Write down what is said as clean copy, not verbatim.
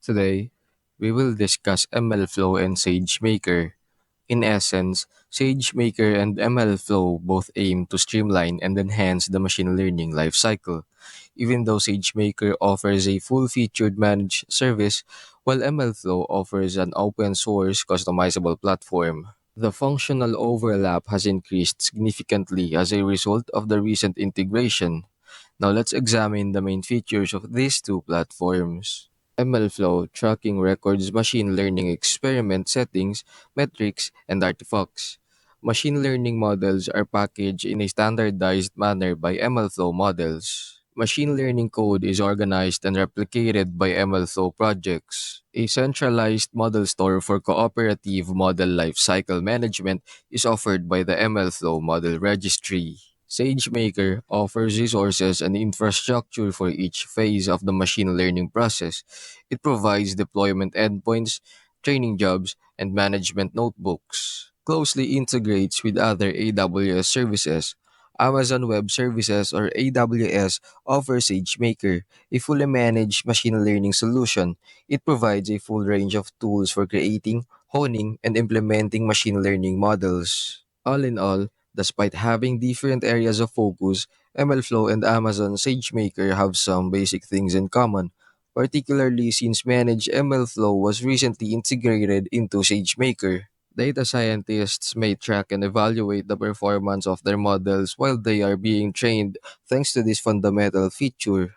Today, we will discuss MLflow and SageMaker. In essence, SageMaker and MLflow both aim to streamline and enhance the machine learning lifecycle. Even though SageMaker offers a full-featured managed service, while MLflow offers an open-source customizable platform. The functional overlap has increased significantly as a result of the recent integration. Now let's examine the main features of these two platforms. MLflow tracking records machine learning experiment settings, metrics, and artifacts. Machine learning models are packaged in a standardized manner by MLflow models. Machine learning code is organized and replicated by MLflow projects. A centralized model store for cooperative model lifecycle management is offered by the MLflow Model Registry. SageMaker offers resources and infrastructure for each phase of the machine learning process. It provides deployment endpoints, training jobs, and management notebooks. Closely integrates with other AWS services. Amazon Web Services or AWS offers SageMaker, a fully managed machine learning solution. It provides a full range of tools for creating, honing, and implementing machine learning models. All in all, despite having different areas of focus, MLflow and Amazon SageMaker have some basic things in common, particularly since Managed MLflow was recently integrated into SageMaker. Data scientists may track and evaluate the performance of their models while they are being trained thanks to this fundamental feature.